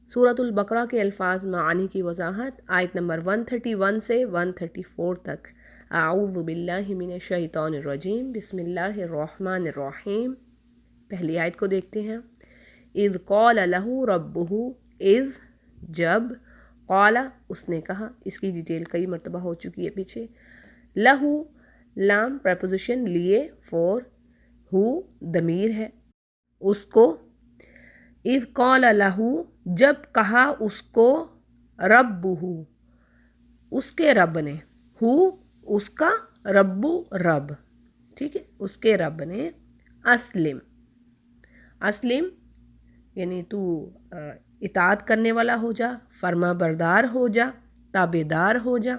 سورۃ البقرہ کے الفاظ معانی کی وضاحت آیت نمبر 131 سے 134 تک۔ اعوذ باللہ من الشیطان الرجیم، بسم اللہ الرحمن الرحیم۔ پہلی آیت کو دیکھتے ہیں۔ اذ قال لہ ربہ، اذ جب، قال اس نے کہا، اس کی ڈیٹیل کئی مرتبہ ہو چکی ہے پیچھے۔ لہو لام پریپوزیشن لیے، فور، ہو ضمیر ہے، اس کو۔ اذ قال لہو جب کہا اس کو، ربہ اس کے رب نے، ہو اس کا، رب رب، ٹھیک ہے، اس کے رب نے، اسلم، اسلم یعنی تو اطاعت کرنے والا ہو جا، فرما بردار ہو جا، تابع دار ہو جا،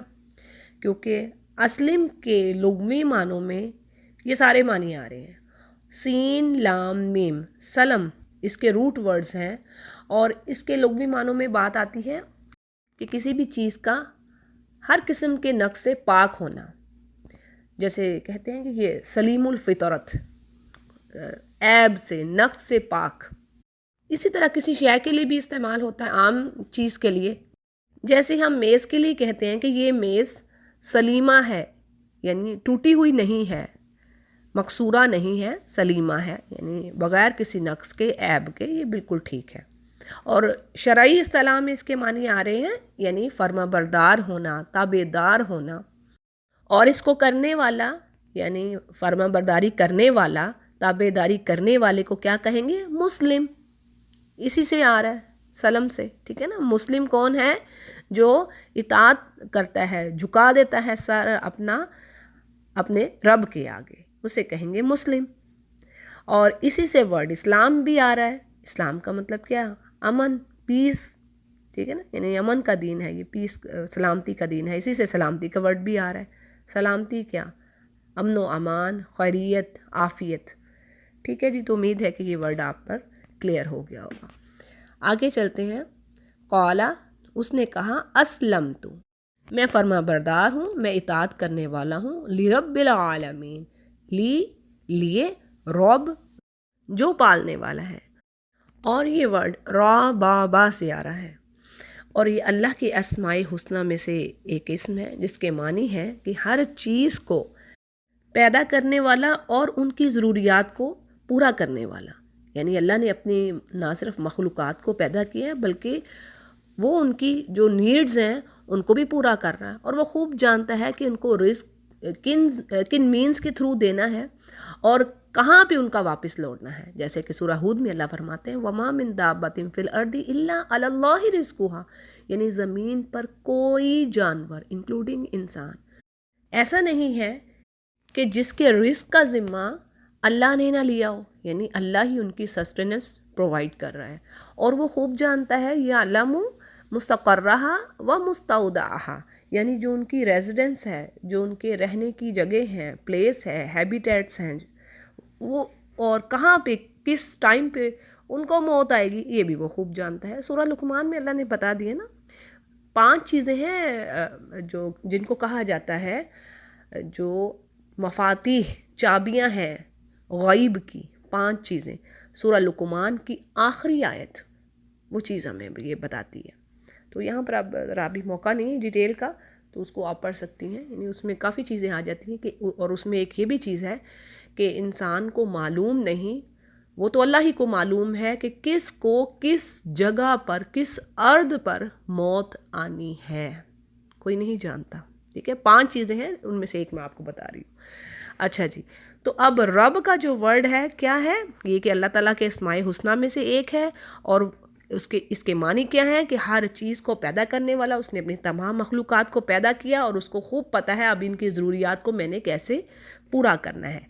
کیونکہ اسلم کے لغوی معنوں میں یہ سارے معنی آ رہے ہیں۔ سین لام میم سلم اس کے روٹ ورڈز ہیں، اور اس کے لغوی معنوں میں بات آتی ہے کہ کسی بھی چیز کا ہر قسم کے نقص سے پاک ہونا، جیسے کہتے ہیں کہ یہ سلیم الفطرت، عیب سے، نقص سے پاک۔ اسی طرح کسی شے کے لیے بھی استعمال ہوتا ہے، عام چیز کے لیے، جیسے ہم میز کے لیے کہتے ہیں کہ یہ میز سلیمہ ہے، یعنی ٹوٹی ہوئی نہیں ہے، مکسورہ نہیں ہے، سلیمہ ہے، یعنی بغیر کسی نقص کے، عیب کے، یہ بالکل ٹھیک ہے۔ اور شرعی اصطلاح میں اس کے معنی آ رہے ہیں یعنی فرما بردار ہونا، تابع دار ہونا، اور اس کو کرنے والا یعنی فرما برداری کرنے والا، تابع داری کرنے والے کو کیا کہیں گے؟ مسلم۔ اسی سے آ رہا ہے، سلم سے، ٹھیک ہے نا۔ مسلم کون ہے؟ جو اطاعت کرتا ہے، جھکا دیتا ہے سر اپنا اپنے رب کے آگے، اسے کہیں گے مسلم۔ اور اسی سے ورڈ اسلام بھی آ رہا ہے۔ اسلام کا مطلب کیا؟ امن، پیس، ٹھیک ہے نا، یعنی امن کا دین ہے یہ، پیس سلامتی کا دین ہے، اسی سے سلامتی کا ورڈ بھی آ رہا ہے۔ سلامتی کیا؟ امن و امان، خیریت، عافیت، ٹھیک ہے جی۔ تو امید ہے کہ یہ ورڈ آپ پر کلیئر ہو گیا ہوگا۔ آگے چلتے ہیں۔ قالا اس نے کہا، اسلمت میں فرما بردار ہوں، میں اطاعت کرنے والا ہوں، لرب العالمین، لیے، رب جو پالنے والا ہے۔ اور یہ ورڈ را با با سے آ رہا ہے، اور یہ اللہ کے اسماء حسنہ میں سے ایک اسم ہے جس کے معنی ہے کہ ہر چیز کو پیدا کرنے والا اور ان کی ضروریات کو پورا کرنے والا۔ یعنی اللہ نے اپنی نہ صرف مخلوقات کو پیدا کیا ہے بلکہ وہ ان کی جو نیڈز ہیں ان کو بھی پورا کر رہا ہے، اور وہ خوب جانتا ہے کہ ان کو رزق کن مینز کے تھرو دینا ہے اور کہاں پہ ان کا واپس لوٹنا ہے۔ جیسے کہ سورہ ہود میں اللہ فرماتے ہیں، وَمَا مِن دَابَّةٍ فِي الْأَرْضِ إِلَّا عَلَى اللَّهِ رِزْقُهَا، یعنی زمین پر کوئی جانور انکلوڈنگ انسان ایسا نہیں ہے کہ جس کے رزق کا ذمہ اللہ نے نہ لیا ہو، یعنی اللہ ہی ان کی سسٹیننس پرووائڈ کر رہا ہے، اور وہ خوب جانتا ہے یعلم مستقرها و مستودعها، یعنی جو ان کی ریزیڈنس ہے، جو ان کے رہنے کی جگہ ہیں، پلیس ہے، ہیبیٹیٹس ہیں، وہ اور کہاں پہ کس ٹائم پہ ان کو موت آئے گی یہ بھی وہ خوب جانتا ہے۔ سورہ لقمان میں اللہ نے بتا دیا نا، 5 چیزیں ہیں جو جن کو کہا جاتا ہے جو مفاتیح، چابیاں ہیں غیب کی، 5 چیزیں۔ سورہ لقمان کی آخری آیت وہ چیز ہمیں یہ بتاتی ہے۔ تو یہاں پر اب بھی موقع نہیں ہے ڈیٹیل کا، تو اس کو آپ پڑھ سکتی ہیں، یعنی اس میں کافی چیزیں آ جاتی ہیں کہ، اور اس میں ایک یہ بھی چیز ہے کہ انسان کو معلوم نہیں، وہ تو اللہ ہی کو معلوم ہے کہ کس کو کس جگہ پر، کس ارض پر موت آنی ہے، کوئی نہیں جانتا، ٹھیک ہے۔ 5 چیزیں ہیں، ان میں سے ایک میں آپ کو بتا رہی ہوں۔ اچھا جی، تو اب رب کا جو ورڈ ہے کیا ہے؟ یہ کہ اللہ تعالیٰ کے اسماء حسنہ میں سے ایک ہے، اور اس کے معنی کیا ہے کہ ہر چیز کو پیدا کرنے والا، اس نے اپنی تمام مخلوقات کو پیدا کیا اور اس کو خوب پتہ ہے اب ان کی ضروریات کو میں نے کیسے پورا کرنا ہے۔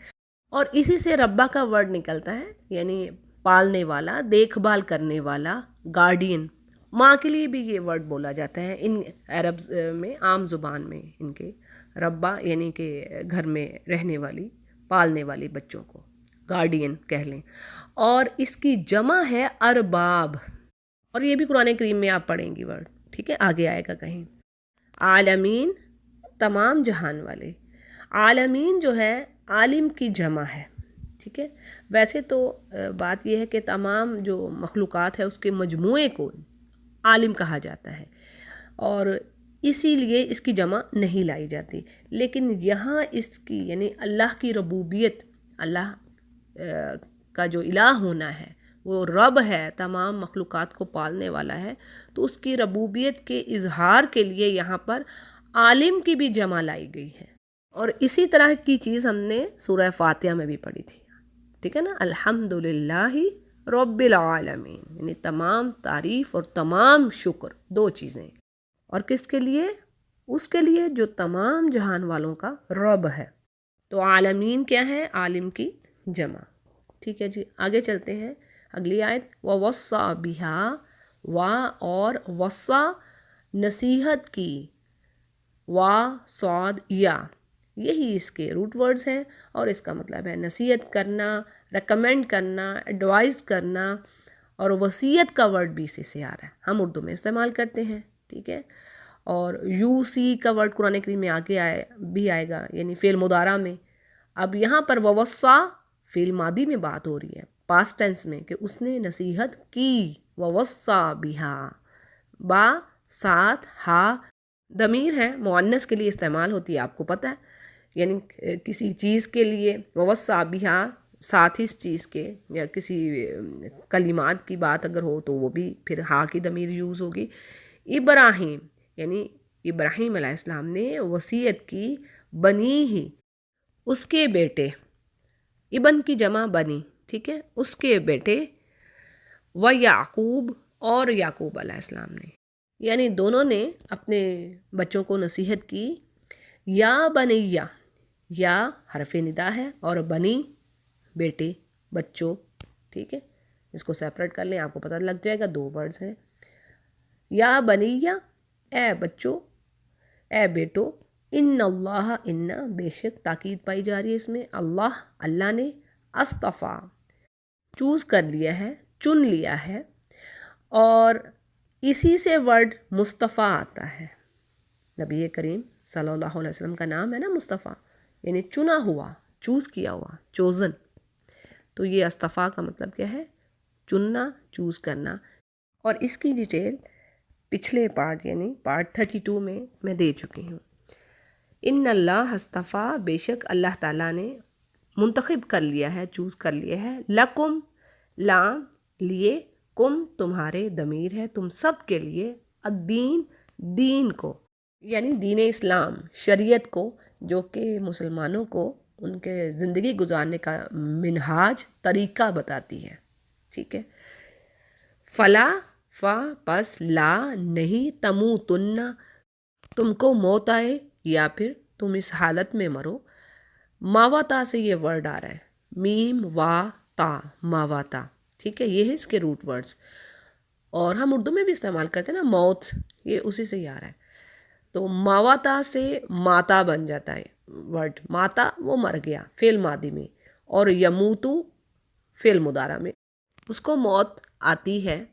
اور اسی سے ربا کا ورڈ نکلتا ہے، یعنی پالنے والا، دیکھ بھال کرنے والا، گارڈین۔ ماں کے لیے بھی یہ ورڈ بولا جاتا ہے ان عرب میں، عام زبان میں ان کے ربا یعنی کہ گھر میں رہنے والی، پالنے والی بچوں کو گارڈین کہہ لیں۔ اور اس کی جمع ہے ارباب، اور یہ بھی قرآن کریم میں آپ پڑھیں گی ورڈ، ٹھیک ہے، آگے آئے گا کہیں۔ عالمین تمام جہان والے، عالمین جو ہے عالم کی جمع ہے، ٹھیک ہے۔ ویسے تو بات یہ ہے کہ تمام جو مخلوقات ہے اس کے مجموعے کو عالم کہا جاتا ہے، اور اسی لیے اس کی جمع نہیں لائی جاتی۔ لیکن یہاں اس کی یعنی اللہ کی ربوبیت، اللہ کا جو الہ ہونا ہے، وہ رب ہے، تمام مخلوقات کو پالنے والا ہے، تو اس کی ربوبیت کے اظہار کے لیے یہاں پر عالم کی بھی جمع لائی گئی ہے۔ اور اسی طرح کی چیز ہم نے سورہ فاتحہ میں بھی پڑھی تھی، ٹھیک ہے نا، الحمدللہ رب العالمین، یعنی تمام تعریف اور تمام شکر، دو چیزیں، اور کس کے لیے؟ اس کے لیے جو تمام جہان والوں کا رب ہے۔ تو عالمین کیا ہے؟ عالم کی جمع، ٹھیک ہے جی۔ آگے چلتے ہیں، اگلی آیت، وَوَصَّى بِهَا، اور وصّا نصیحت کی، صاد یا، یہی اس کے روٹ ورڈز ہیں، اور اس کا مطلب ہے نصیحت کرنا، ریکمینڈ کرنا، ایڈوائز کرنا، اور وصیت کا ورڈ بھی اسی سے آ رہا ہے، ہم اردو میں استعمال کرتے ہیں، ٹھیک ہے۔ اور یو سی کا ورڈ قرآن کریم میں آگے بھی آئے گا، یعنی فعل مضارع میں۔ اب یہاں پر ووصّا فعل ماضی میں بات ہو رہی ہے، پاسٹ ٹینس میں، کہ اس نے نصیحت کی، ووصّا بہا، با ساتھ ہا ضمیر ہے، مؤنث کے لیے استعمال ہوتی ہے، آپ کو پتہ ہے، یعنی کسی چیز کے لیے ووصّا بہا، ساتھ اس چیز کے، یا کسی کلمات کی بات اگر ہو تو وہ بھی پھر ہا کی ضمیر یوز ہوگی۔ ابراہیم، یعنی ابراہیم علیہ السلام نے وصیت کی، بنی ہی، اس کے بیٹے، ابن کی جمع بنی، ٹھیک ہے، اس کے بیٹے، و یعقوب، اور یعقوب علیہ السلام نے، یعنی دونوں نے اپنے بچوں کو نصیحت کی۔ یا بنیہ، یا حرف ندا ہے، اور بنی بیٹے، بچوں، ٹھیک ہے، اس کو سیپریٹ کر لیں، آپ کو پتہ لگ جائے گا، دو ورڈز ہیں۔ یا بنیہ، اے بچوں، اے بیٹو، ان اللہ، ان بے شک، تاکید پائی جا رہی ہے اس میں، اللہ نے، اصطفیٰ چوز کر لیا ہے، چن لیا ہے، اور اسی سے ورڈ مصطفیٰ آتا ہے، نبی کریم صلی اللہ علیہ وسلم کا نام ہے نا مصطفیٰ، یعنی چنا ہوا، چوز کیا ہوا، چوزن۔ تو یہ اصطفیٰ کا مطلب کیا ہے؟ چننا، چوز کرنا، اور اس کی ڈیٹیل پچھلے پارٹ یعنی پارٹ 32 میں دے چکی ہوں۔ ان اللہ اصطفیٰ، بے شک اللہ تعالیٰ نے منتخب کر لیا ہے، چوز کر لیا ہے، لکم، لام لیے، کم تمہارے، ضمیر ہے، تم سب کے لیے، الدین، دین کو، یعنی دین اسلام، شریعت کو، جو کہ مسلمانوں کو ان کے زندگی گزارنے کا منہاج، طریقہ بتاتی ہے، ٹھیک ہے۔ فلا، پس، لا نہیں، تموتن، تم کو موت آئے، یا پھر تم اس حالت میں مرو، ماواتا سے یہ ورڈ آ رہا ہے، میم وا تا، ماواتا، ٹھیک ہے، یہ ہے اس کے روٹ ورڈز، اور ہم اردو میں بھی استعمال کرتے ہیں نا، موت، یہ اسی سے ہی آ رہا ہے۔ تو ماواتا سے ماتا بن جاتا ہے ورڈ، ماتا وہ مر گیا فعل ماضی میں، اور یموتو فعل مضارع میں، اس کو موت آتی ہے،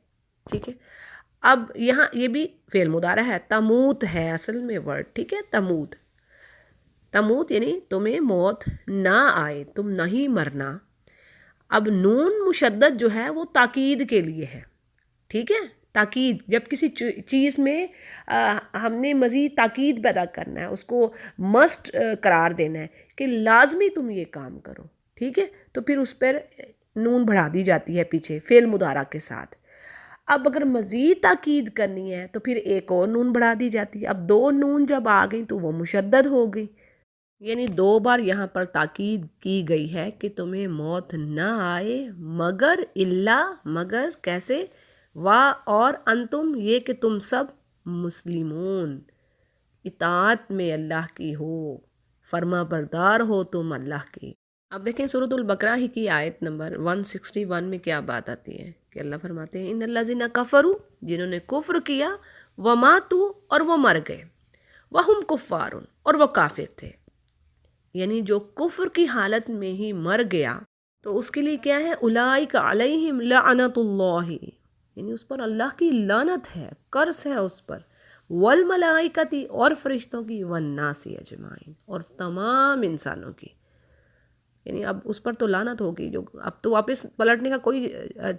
ٹھیک ہے۔ اب یہاں یہ بھی فعل مضارع ہے، تموت ہے اصل میں ورڈ، ٹھیک ہے، تموت، تموت یعنی تمہیں موت نہ آئے، تم نہیں مرنا۔ اب نون مشدد جو ہے وہ تاکید کے لیے ہے، ٹھیک ہے، تاکید، جب کسی چیز میں ہم نے مزید تاکید پیدا کرنا ہے، اس کو مسٹ قرار دینا ہے کہ لازمی تم یہ کام کرو، ٹھیک ہے، تو پھر اس پر نون بڑھا دی جاتی ہے پیچھے فعل مضارع کے ساتھ۔ اب اگر مزید تاکید کرنی ہے تو پھر ایک اور نون بڑھا دی جاتی ہے، اب دو نون جب آ گئی تو وہ مشدد ہو گئی، یعنی دو بار یہاں پر تاکید کی گئی ہے کہ تمہیں موت نہ آئے، مگر اللہ، مگر کیسے، اور انتم، یہ کہ تم سب، مسلمون، اطاعت میں اللہ کی ہو، فرما بردار ہو تم اللہ کی۔ اب دیکھیں سورۃ البقرہ ہی کی آیت نمبر 161 میں کیا بات آتی ہے کہ اللہ فرماتے ہیں، ان الذین کفروا، جنہوں نے کفر کیا، وماتوا، اور وہ مر گئے، وہم کفار، اور وہ کافر تھے، یعنی جو کفر کی حالت میں ہی مر گیا تو اس کے لیے کیا ہے، اولئک علیہم لعنت اللہ، یعنی اس پر اللہ کی لعنت ہے، قرص ہے اس پر، والملائکۃ، اور فرشتوں کی، والناس اجمعین، اور تمام انسانوں کی، یعنی اب اس پر تو لعنت ہوگی، جو اب تو واپس پلٹنے کا کوئی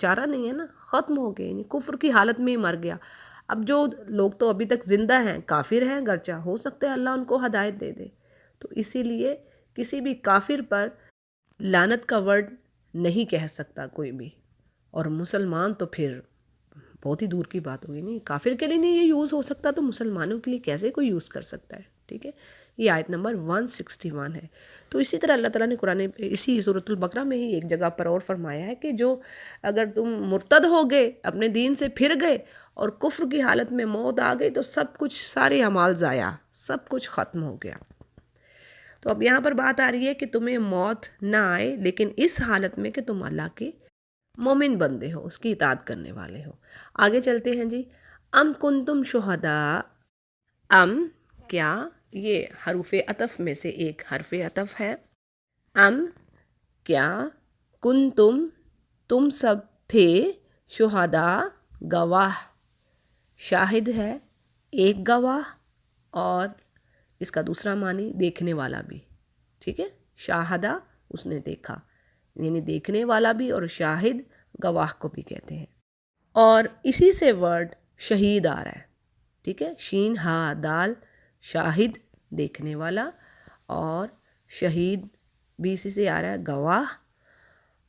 چارہ نہیں ہے نا، ختم ہو گئے، یعنی کفر کی حالت میں ہی مر گیا۔ اب جو لوگ تو ابھی تک زندہ ہیں، کافر ہیں گرچہ، ہو سکتا ہے اللہ ان کو ہدایت دے دے، تو اسی لیے کسی بھی کافر پر لعنت کا ورڈ نہیں کہہ سکتا کوئی بھی، اور مسلمان تو پھر بہت ہی دور کی بات ہوگی، نہیں کافر کے لیے نہیں یہ یوز ہو سکتا تو مسلمانوں کے لیے کیسے کوئی یوز کر سکتا ہے، ٹھیک ہے۔ یہ آیت نمبر 161 ہے۔ تو اسی طرح اللہ تعالیٰ نے قرآن اسی سورۃ البقرہ میں ہی ایک جگہ پر اور فرمایا ہے کہ جو اگر تم مرتد ہو گئے، اپنے دین سے پھر گئے اور کفر کی حالت میں موت آ گئی تو سب کچھ، سارے اعمال ضائع، سب کچھ ختم ہو گیا۔ تو اب یہاں پر بات آ رہی ہے کہ تمہیں موت نہ آئے لیکن اس حالت میں کہ تم اللہ کے مومن بندے ہو، اس کی اطاعت کرنے والے ہو۔ آگے چلتے ہیں جی۔ ام کنتم شہداء، ام کیا، یہ حروف عطف میں سے ایک حرف عطف ہے۔ ام کیا، کنتم تم سب تھے، شہداء گواہ، شاہد ہے ایک گواہ، اور اس کا دوسرا معنی دیکھنے والا بھی، ٹھیک ہے۔ شاہدہ اس نے دیکھا، یعنی دیکھنے والا بھی، اور شاہد گواہ کو بھی کہتے ہیں۔ اور اسی سے ورڈ شہید آ رہا ہے، ٹھیک ہے، شین ہا دال، شاہد دیکھنے والا، اور شہید بھی اسی سے آ رہا ہے گواہ،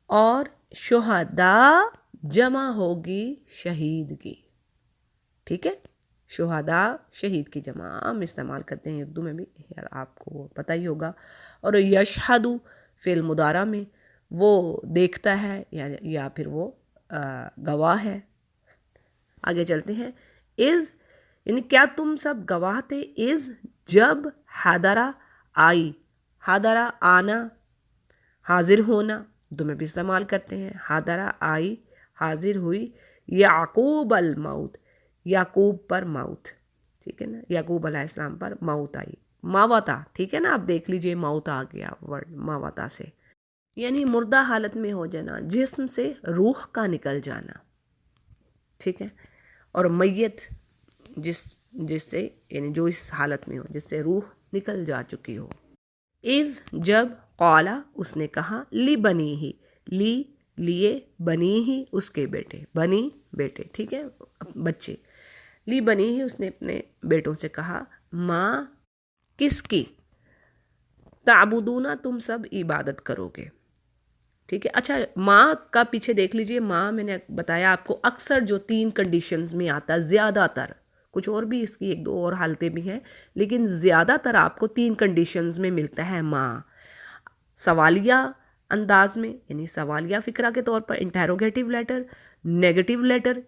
اور شہداء جمع ہوگی شہید کی، ٹھیک ہے۔ شہداء شہید کی جمع عام استعمال کرتے ہیں اردو میں بھی، آپ کو پتہ ہی ہوگا۔ اور یشہد فعل مضارع میں وہ دیکھتا ہے یا پھر وہ گواہ ہے۔ آگے چلتے ہیں۔ اذ یعنی کیا تم سب گواہ تھے، اذ جب، حضرہ آئی، حضرہ آنا، حاضر ہونا، اردو میں بھی استعمال کرتے ہیں، حضرہ آئی، حاضر ہوئی، یعقوب الموت، یعقوب پر موت، ٹھیک ہے نا، یعقوب علیہ السلام پر موت آئی، ماوتا، ٹھیک ہے نا، آپ دیکھ لیجئے موت آ گیا ورڈ ماوتا سے، یعنی مردہ حالت میں ہو جانا، جسم سے روح کا نکل جانا، ٹھیک ہے۔ اور میت جس سے یعنی جو اس حالت میں ہو، جس سے روح نکل جا چکی ہو۔ اذ جب، قالا اس نے کہا، لی بنی ہی، لی لیے، بنی ہی اس کے بیٹے، بنی بیٹے، ٹھیک ہے، بچے، لی بنی ہی اس نے اپنے بیٹوں سے کہا، ماں کس کی، تعبدون تم سب عبادت کرو گے، ٹھیک ہے۔ اچھا ماں کا پیچھے دیکھ لیجئے، ماں میں نے بتایا آپ کو اکثر جو 3 کنڈیشنز میں آتا، زیادہ تر، کچھ اور بھی اس کی 1-2 اور حالتیں بھی ہیں، لیکن زیادہ تر آپ کو 3 کنڈیشنز میں ملتا ہے ماں۔ سوالیہ انداز میں، یعنی سوالیہ فقرہ کے طور پر انٹیروگیٹو لیٹر، نیگیٹو لیٹر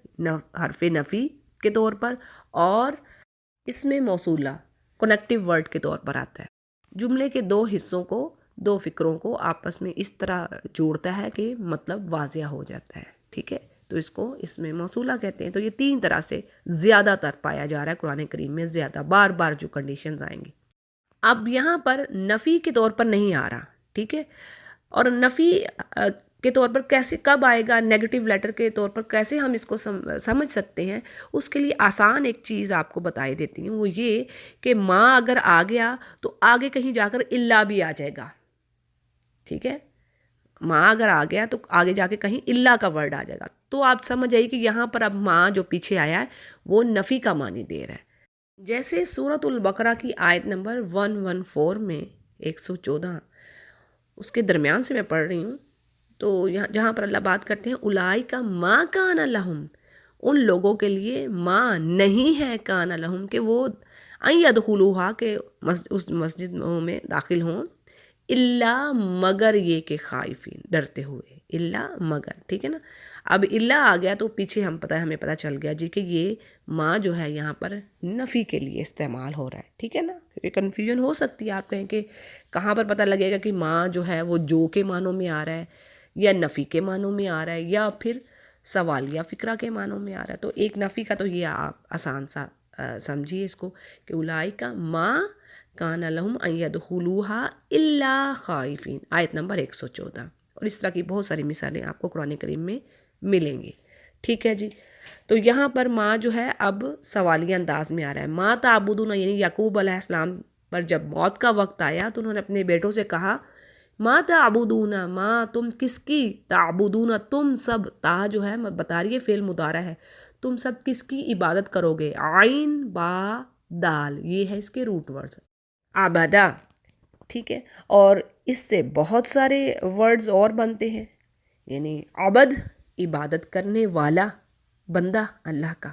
حرف نفی کے طور پر، اور اس میں موصولہ کنیکٹیو ورڈ کے طور پر آتا ہے۔ جملے کے 2 حصوں کو، 2 فقروں کو آپس میں اس طرح جوڑتا ہے کہ مطلب واضح ہو جاتا ہے، ٹھیک ہے، تو اس کو اس میں موصولہ کہتے ہیں۔ تو یہ 3 طرح سے زیادہ تر پایا جا رہا ہے قرآن کریم میں، زیادہ بار بار جو کنڈیشنز آئیں گی۔ اب یہاں پر نفی کے طور پر نہیں آ رہا، ٹھیک ہے، اور نفی کے طور پر کیسے کب آئے گا، نیگیٹو لیٹر کے طور پر کیسے ہم اس کو سمجھ سکتے ہیں، اس کے لیے آسان ایک چیز آپ کو بتائی دیتی ہوں، وہ یہ کہ ماں اگر آ گیا تو آگے کہیں جا کر اللہ بھی آ جائے گا، ٹھیک ہے، ماں اگر آ گیا تو آگے جا کے کہیں اللہ کا ورڈ آ جائے گا، تو آپ سمجھ آئیے کہ یہاں پر اب ماں جو پیچھے آیا ہے وہ نفی کا معنی دے رہا ہے۔ جیسے سورۃ البقرہ کی آیت نمبر 114 میں 114 اس کے درمیان سے میں پڑھ رہی ہوں، تو جہاں پر اللہ بات کرتے ہیں، اولئک ما کان لہم، ان لوگوں کے لیے ماں نہیں ہے، کان لہم کہ وہ ان یدخلوہا کہ اس مسجد میں داخل ہوں، الا مگر یہ کہ خائفین، ڈرتے ہوئے، الا مگر، ٹھیک ہے نا۔ اب الا آ گیا تو پیچھے ہمیں پتہ چل گیا جی کہ یہ ماں جو ہے یہاں پر نفی کے لیے استعمال ہو رہا ہے، ٹھیک ہے نا۔ یہ کنفیوژن ہو سکتی ہے، آپ کہیں کہ کہاں پر پتہ لگے گا کہ ماں جو ہے وہ جو کے معنوں میں آ رہا ہے یا نفی کے معنوں میں آ رہا ہے یا پھر سوالیہ فقرہ کے معنوں میں آ رہا ہے۔ تو ایک نفی کا تو یہ آپ آسان سا سمجھیے اس کو کہ اولئک ما کان لہم ان یدخلوہا الا خائفین، آیت نمبر 114، اور اس طرح کی بہت ساری مثالیں آپ کو قرآن کریم میں ملیں گی، ٹھیک ہے جی۔ تو یہاں پر ماں جو ہے اب سوالیہ انداز میں آ رہا ہے، ما تعبدون، یعنی یعقوب علیہ السلام پر جب موت کا وقت آیا تو انہوں نے اپنے بیٹوں سے کہا، ما تعبدون، ما تم کس کی، تعبدون تم سب، تا جو ہے بتا رہی ہے فعل مضارع ہے، تم سب کس کی عبادت کرو گے؟ عین با دال، یہ ہے اس کے روٹ ورڈز، عبادہ، ٹھیک ہے. اور اس سے بہت سارے ورڈز اور بنتے ہیں، یعنی عبد عبادت کرنے والا، بندہ اللہ کا.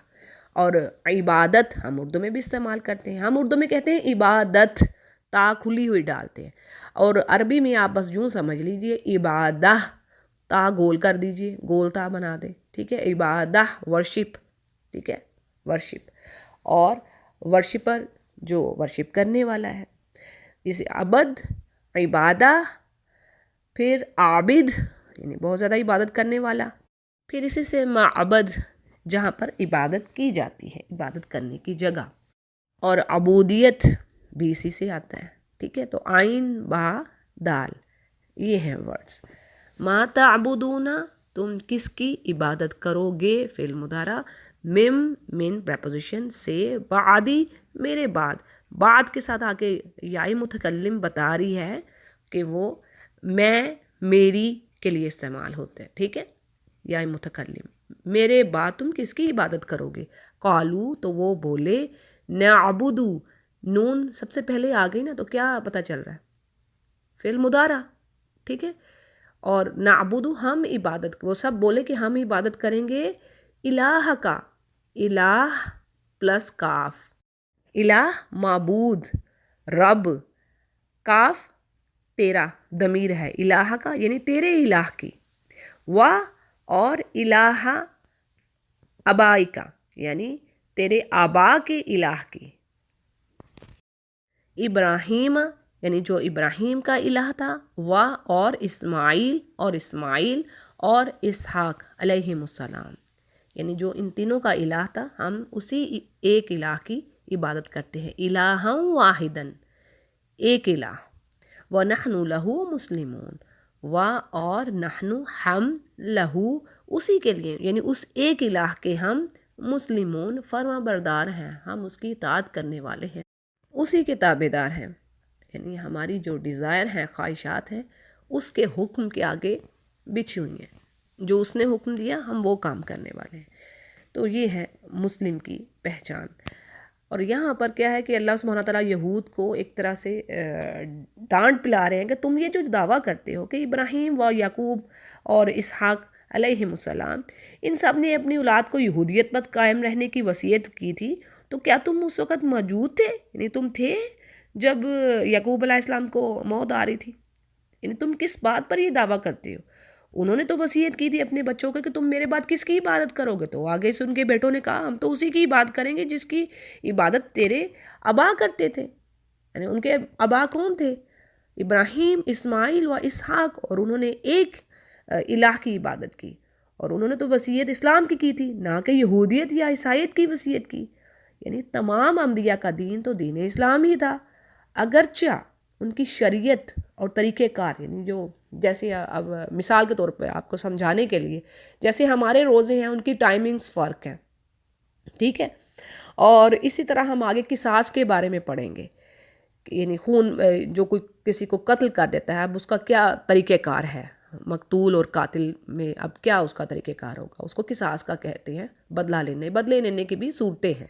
اور عبادت ہم اردو میں بھی استعمال کرتے ہیں، ہم اردو میں کہتے ہیں عبادت، تا کھلی ہوئی ڈالتے ہیں. اور عربی میں آپ بس یوں سمجھ لیجئے عبادہ، تا گول کر دیجئے، گول تا بنا دیں، ٹھیک ہے. عبادہ ورشپ، ٹھیک ہے، ورشپ. اور ورشپر جو ورشپ کرنے والا ہے، جسے عبد، عبادہ، پھر عابد یعنی بہت زیادہ عبادت کرنے والا، پھر اسی سے معبد جہاں پر عبادت کی جاتی ہے، عبادت کرنے کی جگہ. اور عبودیت بھی اسی سے آتا ہے، ٹھیک ہے. تو عین با دال یہ ہیں ورڈز. ما تعبدون، تم کس کی عبادت کرو گے، فعل مضارع، من پریپوزیشن سے، بعدی میرے بعد. بعد کے ساتھ آگے یائی متکلم بتا رہی ہے کہ وہ میں، میری کے لیے استعمال ہوتے ہیں، ٹھیک ہے. یائی متکلم، میرے بعد تم کس کی عبادت کرو گے؟ قالو، تو وہ بولے، نعبدو، نون سب سے پہلے آ گئی نا، تو کیا پتہ چل رہا ہے؟ فعل مضارع، ٹھیک ہے. اور نعبدو ہم عبادت، وہ سب بولے کہ ہم عبادت کریں گے الہ کا، الہ پلس کاف، الہ معبود، رب، کاف تیرا ضمیر ہے، الہ کا یعنی تیرے الہ کی، اور الہ ابائی کا یعنی تیرے آبا کے الہ کی. ابراہیم یعنی جو ابراہیم کا الہ تھا، اور اسماعیل اور اسحاق علیہم السلام، یعنی جو ان تینوں کا الہ تھا، ہم اسی ایک الہ کی عبادت کرتے ہیں. الہا واحدن، ایک الہ. وَنَحْنُ لَهُ مُسْلِمُونَ، اور نحن ہم، لہو اسی کے لیے یعنی اس ایک الہ کے ہم، مسلمون فرما بردار ہیں، ہم اس کی اطاعت کرنے والے ہیں، اسی کے تابع دار ہیں. یعنی ہماری جو ڈیزائر ہیں، خواہشات ہیں، اس کے حکم کے آگے بچھی ہوئی ہیں، جو اس نے حکم دیا ہم وہ کام کرنے والے ہیں. تو یہ ہے مسلم کی پہچان. اور یہاں پر کیا ہے کہ اللہ سبحانہ تعالیٰ یہود کو ایک طرح سے ڈانٹ پلا رہے ہیں کہ تم یہ جو دعویٰ کرتے ہو کہ ابراہیم و یعقوب اور اسحاق علیہم السلام، ان سب نے اپنی اولاد کو یہودیت پر قائم رہنے کی وصیت کی تھی، تو کیا تم اس وقت موجود تھے؟ یعنی تم تھے جب یعقوب علیہ السلام کو موت آ رہی تھی؟ یعنی تم کس بات پر یہ دعویٰ کرتے ہو؟ انہوں نے تو وصیت کی تھی اپنے بچوں کو کہ تم میرے بعد کس کی عبادت کرو گے، تو آگے سے ان کے بیٹوں نے کہا ہم تو اسی کی عبادت کریں گے جس کی عبادت تیرے آبا کرتے تھے. یعنی ان کے آبا کون تھے؟ ابراہیم، اسماعیل و اسحاق، اور انہوں نے ایک الہ کی عبادت کی، اور انہوں نے تو وصیت اسلام کی تھی، نہ کہ یہودیت یا عیسائیت کی وصیت کی. یعنی تمام انبیاء کا دین تو دین اسلام ہی تھا، اگرچہ ان کی شریعت اور طریقہ کار، یعنی جو جیسے اب مثال کے طور پہ آپ کو سمجھانے کے لیے، جیسے ہمارے روزے ہیں ان کی ٹائمنگز فرق ہیں، ٹھیک ہے. اور اسی طرح ہم آگے قصاص کے بارے میں پڑھیں گے، یعنی خون جو کوئی کسی کو قتل کر دیتا ہے، اب اس کا کیا طریقہ کار ہے، مقتول اور قاتل میں اب کیا اس کا طریقہ کار ہوگا، اس کو قصاص کا کہتے ہیں. بدلہ لینے کی بھی صورتیں ہیں،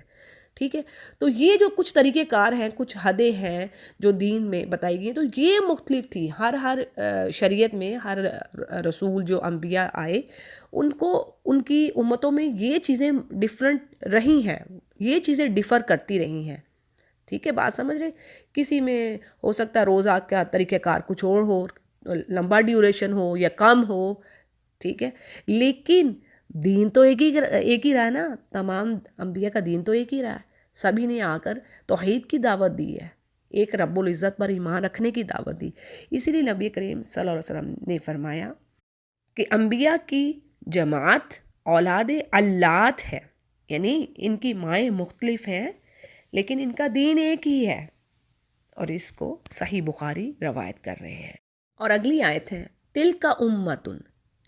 ٹھیک ہے. تو یہ جو کچھ طریقہ کار ہیں، کچھ حدیں ہیں جو دین میں بتائی گئی ہیں، تو یہ مختلف تھی. ہر شریعت میں ہر رسول جو انبیاء آئے، ان کو ان کی امتوں میں یہ چیزیں ڈیفرنٹ رہی ہیں، یہ چیزیں ڈیفر کرتی رہی ہیں، ٹھیک ہے. بات سمجھ رہے؟ کسی میں ہو سکتا ہے روزہ کا طریقہ کار کچھ اور ہو، لمبا ڈیوریشن ہو یا کم ہو، ٹھیک ہے. لیکن دین تو ایک ہی رہا نا، تمام انبیاء کا دین تو ایک ہی رہا ہے. سبھی نے آ کر توحید کی دعوت دی ہے، ایک رب العزت پر ایمان رکھنے کی دعوت دی. اسی لیے نبی کریم صلی اللہ علیہ وسلم نے فرمایا کہ انبیاء کی جماعت اولاد اللات ہے، یعنی ان کی مائیں مختلف ہیں لیکن ان کا دین ایک ہی ہے. اور اس کو صحیح بخاری روایت کر رہے ہیں. اور اگلی آیت ہے تلک امتن.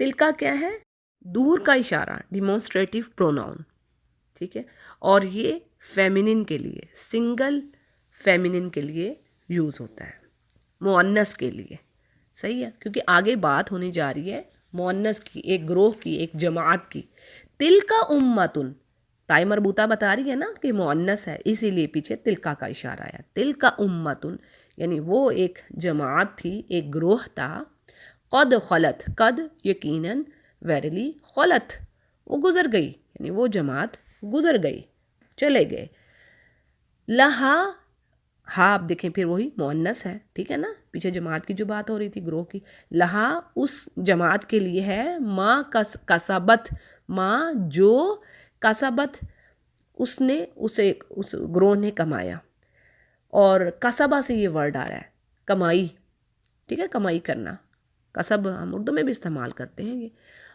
تلک کیا ہے؟ دور کا اشارہ، ڈیمونسٹریٹیو پروناؤن، ٹھیک ہے. اور یہ فیمنن کے لیے، سنگل فیمنن کے لیے یوز ہوتا ہے، مؤنث کے لیے، صحیح ہے، کیونکہ آگے بات ہونے جا رہی ہے مؤنث کی، ایک گروہ کی، ایک جماعت کی. تلک امتن، تائی مربوطہ بتا رہی ہے نا کہ مؤنث ہے، اسی لیے پیچھے تلکا کا اشارہ آیا. تلکا امتن یعنی وہ ایک جماعت تھی، ایک گروہ تھا. قد خلت، قد یقیناً، ویرلی، خلت وہ گزر گئی، یعنی وہ جماعت گزر گئی، چلے گئے. لہا، ہاں آپ دیکھیں پھر وہی مؤنث ہے، ٹھیک ہے نا، پیچھے جماعت کی جو بات ہو رہی تھی گروہ کی. لہا اس جماعت کے لیے ہے ما کسبت، ما جو کسبت اس نے اسے اس گروہ نے کمایا. اور کسبہ سے یہ ورڈ آ رہا ہے کمائی، ٹھیک ہے، کمائی کرنا. کسب ہم اردو میں بھی استعمال کرتے ہیں یہ.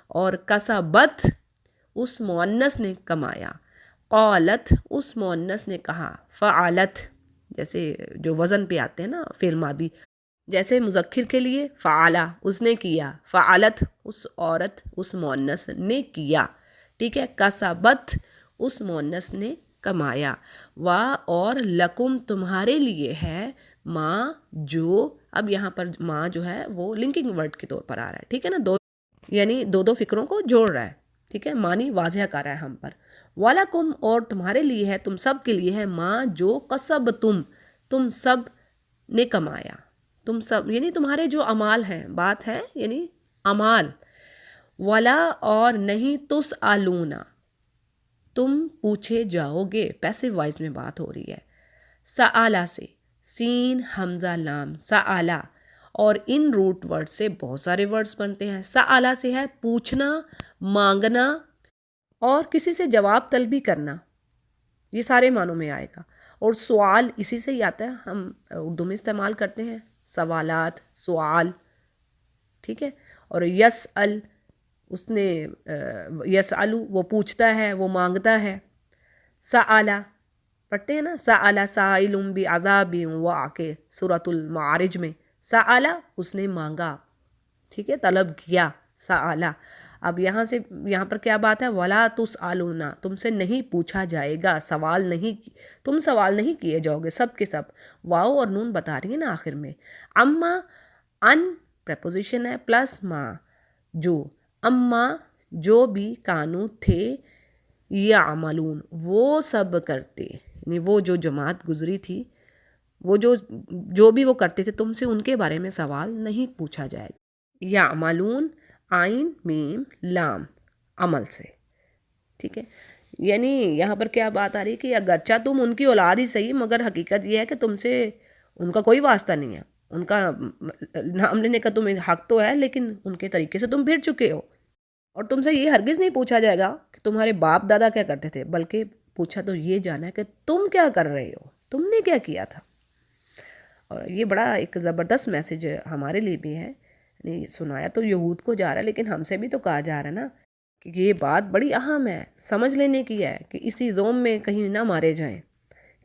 اور کسبت اس مؤنث نے کمایا. قالت اس مؤنث نے کہا. فعلت جیسے جو وزن پہ آتے ہیں نا فعل ماضی، جیسے مذکر کے لیے فعلا اس نے کیا، فعلت اس عورت اس مؤنث نے کیا، ٹھیک ہے. کسبت اس مؤنث نے کمایا. اور لکم تمہارے لیے ہے ماں جو، اب یہاں پر ماں جو ہے وہ لنکنگ ورڈ کے طور پر آ رہا ہے، ٹھیک ہے نا، یعنی دو فکروں کو جوڑ رہا ہے، ٹھیک ہے، معنی واضح کر رہا ہے ہم پر. وَلَكُمْ اور تمہارے لیے ہے، تم سب کے لیے ہے ماں جو قصب تم سب نے کمایا، تم سب یعنی تمہارے جو اعمال ہیں، بات ہے یعنی اعمال. ولا اور نہیں تسألون تم پوچھے جاؤ گے، پیسو وائز میں بات ہو رہی ہے. سآلہ سے، سین حمزہ لام، سآلہ. اور ان روٹ ورڈ سے بہت سارے ورڈز بنتے ہیں. سآلہ سے ہے پوچھنا، مانگنا اور کسی سے جواب طلبی کرنا، یہ سارے معنوں میں آئے گا. اور سوال اسی سے ہی آتا ہے، ہم اردو میں استعمال کرتے ہیں سوالات، سوال، ٹھیک ہے. اور یسأل اس نے، یسألو وہ پوچھتا ہے، وہ مانگتا ہے. سآلہ پڑھتے ہیں نا، سآلہ سائل بعذاب واقع سورۃ المعارج میں. سآلہ اس نے مانگا، ٹھیک ہے، طلب کیا، سآلہ. اب یہاں پر کیا بات ہے، ولا تسألون تم سے نہیں پوچھا جائے گا، سوال نہیں، تم سوال نہیں کیے جاؤ گے، سب کے سب. واؤ اور نون بتا رہی ہیں نا آخر میں. اما ان پریپوزیشن ہے پلس ما جو، اما جو بھی کانو تھے، یعملون وہ سب کرتے، یعنی وہ جو جماعت گزری تھی، وہ جو بھی وہ کرتے تھے، تم سے ان کے بارے میں سوال نہیں پوچھا جائے گا. یعملون عین میم لام عمل سے، ٹھیک ہے. یعنی یہاں پر کیا بات آ رہی ہے کہ اگرچہ تم ان کی اولاد ہی صحیح، مگر حقیقت یہ ہے کہ تم سے ان کا کوئی واسطہ نہیں ہے، ان کا نام لینے کا تمہیں حق تو ہے، لیکن ان کے طریقے سے تم پھر چکے ہو. اور تم سے یہ ہرگز نہیں پوچھا جائے گا کہ تمہارے باپ دادا کیا کرتے تھے، بلکہ پوچھا تو یہ جانا ہے کہ تم کیا کر رہے ہو، تم نے کیا کیا تھا. اور یہ بڑا ایک زبردست میسیج ہمارے لیے بھی ہے. نہیں سنایا تو یہود کو جا رہا ہے، لیکن ہم سے بھی تو کہا جا رہا ہے نا کہ یہ بات بڑی اہم ہے، سمجھ لینے کی ہے، کہ اسی زوم میں کہیں نہ مارے جائیں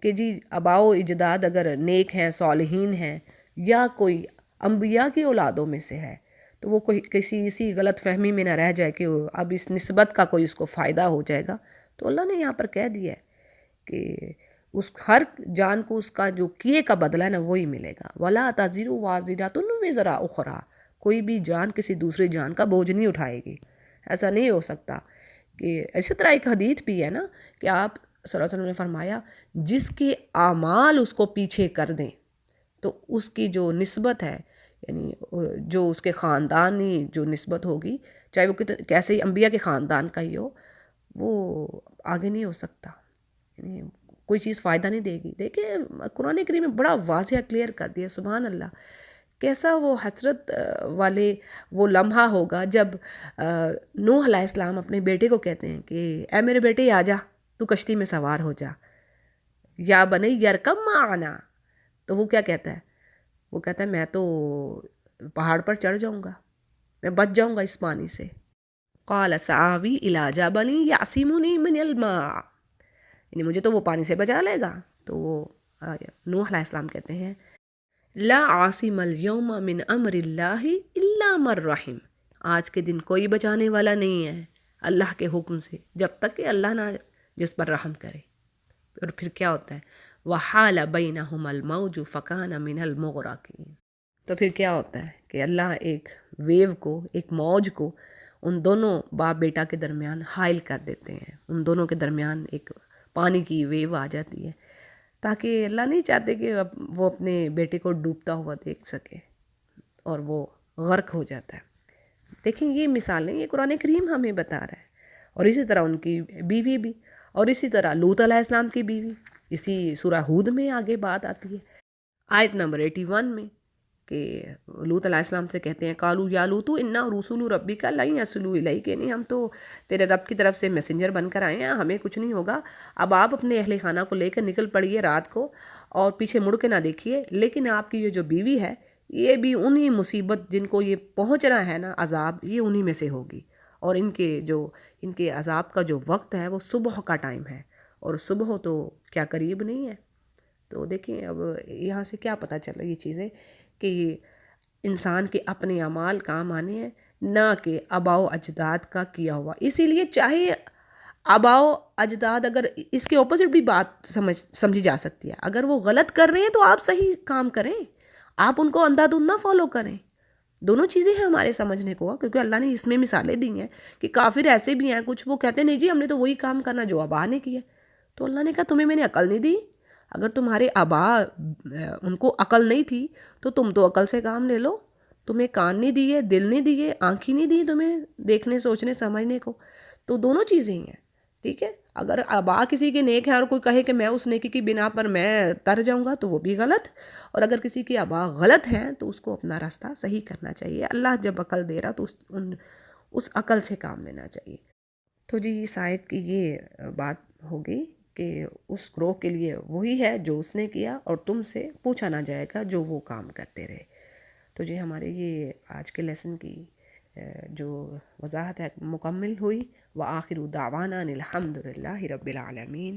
کہ جی آباء و اجداد اگر نیک ہیں، صالحین ہیں، یا کوئی انبیاء کی اولادوں میں سے ہے، تو وہ کوئی کسی اسی غلط فہمی میں نہ رہ جائے کہ اب اس نسبت کا کوئی اس کو فائدہ ہو جائے گا. تو اللہ نے یہاں پر کہہ دیا ہے کہ اس ہر جان کو اس کا جو کیے کا بدلہ ہے نا وہی ملے گا. وَلَا تَزِرُ وَازِرَةٌ وِزْرَ أُخْرَىٰ کوئی بھی جان کسی دوسری جان کا بوجھ نہیں اٹھائے گی. ایسا نہیں ہو سکتا. کہ اسی طرح ایک حدیث بھی ہے نا کہ آپ صلی اللہ علیہ وسلم نے فرمایا جس کے اعمال اس کو پیچھے کر دیں تو اس کی جو نسبت ہے، یعنی جو اس کے خاندانی جو نسبت ہوگی، چاہے وہ کیسے ہی انبیاء کے خاندان کا ہی ہو، وہ آگے نہیں ہو سکتا، یعنی کوئی چیز فائدہ نہیں دے گی. دیکھیں قرآن کریم میں بڑا واضح کلیئر کر دیا، سبحان اللہ. کیسا وہ حسرت والے وہ لمحہ ہوگا جب نوح علیہ السلام اپنے بیٹے کو کہتے ہیں کہ اے میرے بیٹے آ جا، تو کشتی میں سوار ہو جا. یا بنی یرکب معنا، تو وہ کیا کہتا ہے؟ وہ کہتا ہے میں تو پہاڑ پر چڑھ جاؤں گا، میں بچ جاؤں گا اس پانی سے. قال سآوی الی جبل یعصمنی من الماء، یعنی مجھے تو وہ پانی سے بچا لے گا. تو وہ نوح علیہ السلام کہتے ہیں لا عاصم اليوم من امر اللہ الا من رحم، آج کے دن کوئی بچانے والا نہیں ہے اللہ کے حکم سے جب تک کہ اللہ نہ جس پر رحم کرے. اور پھر کیا ہوتا ہے وحال بینہم الموج فکان من المغرقین، تو پھر کیا ہوتا ہے کہ اللہ ایک ویو کو، ایک موج کو ان دونوں باپ بیٹا کے درمیان حائل کر دیتے ہیں، ان دونوں کے درمیان ایک پانی کی ویو آ جاتی ہے، تاکہ اللہ نہیں چاہتے کہ وہ اپنے بیٹے کو ڈوبتا ہوا دیکھ سکے اور وہ غرق ہو جاتا ہے۔ دیکھیں یہ مثالیں یہ قرآن کریم ہمیں بتا رہا ہے، اور اسی طرح ان کی بیوی بھی، اور اسی طرح لوط علیہ السلام کی بیوی، اسی سورہ ہود میں آگے بات آتی ہے آیت نمبر 81 میں، کہ لوط علیہ السلام سے کہتے ہیں قالوا یا لوط انا رسول ربک لن یصلوا الیک، یعنی ہم تو تیرے رب کی طرف سے میسنجر بن کر آئے ہیں، ہمیں کچھ نہیں ہوگا، اب آپ اپنے اہل خانہ کو لے کر نکل پڑیے رات کو اور پیچھے مڑ کے نہ دیکھیے، لیکن آپ کی یہ جو بیوی ہے یہ بھی انہی مصیبت جن کو یہ پہنچ رہا ہے نا عذاب، یہ انہی میں سے ہوگی، اور ان کے عذاب کا جو وقت ہے وہ صبح کا ٹائم ہے، اور صبح تو کیا قریب نہیں ہے۔ تو دیکھیں اب یہاں سے کیا پتہ چل رہا ہے یہ چیزیں، کہ انسان کے اپنے اعمال کام آنے ہیں، نہ کہ آباء و اجداد کا کیا ہوا۔ اسی لیے چاہے آباء و اجداد، اگر اس کے اپوزٹ بھی بات سمجھی جا سکتی ہے، اگر وہ غلط کر رہے ہیں تو آپ صحیح کام کریں، آپ ان کو اندھا دھند نہ فالو کریں۔ دونوں چیزیں ہیں ہمارے سمجھنے کو، کیونکہ اللہ نے اس میں مثالیں دی ہیں کہ کافر ایسے بھی ہیں کچھ، وہ کہتے ہیں نہیں جی ہم نے تو وہی کام کرنا جو آبا نے کیا، تو اللہ نے کہا تمہیں میں نے عقل نہیں دی؟ اگر تمہارے آبا ان کو عقل نہیں تھی تو تم تو عقل سے کام لے لو، تمہیں کان نہیں دیے، دل نہیں دیے، آنکھیں نہیں دی تمہیں دیکھنے سوچنے سمجھنے کو، تو دونوں چیزیں ہی ہیں، ٹھیک ہے۔ اگر آبا کسی کے نیک ہیں اور کوئی کہے کہ میں اس نیکی کی بنا پر میں تر جاؤں گا تو وہ بھی غلط، اور اگر کسی کے آبا غلط ہیں تو اس کو اپنا راستہ صحیح کرنا چاہیے۔ اللہ جب عقل دے رہا تو اس عقل سے کام لینا چاہیے۔ تو جی اس آیت کی یہ بات ہوگی کہ اس گروہ کے لیے وہی ہے جو اس نے کیا، اور تم سے پوچھا نہ جائے گا جو وہ کام کرتے رہے۔ تو جی ہمارے یہ آج کے لیسن کی جو وضاحت ہے مکمل ہوئی۔ وآخر دعوانا الحمد للہ رب العالمین۔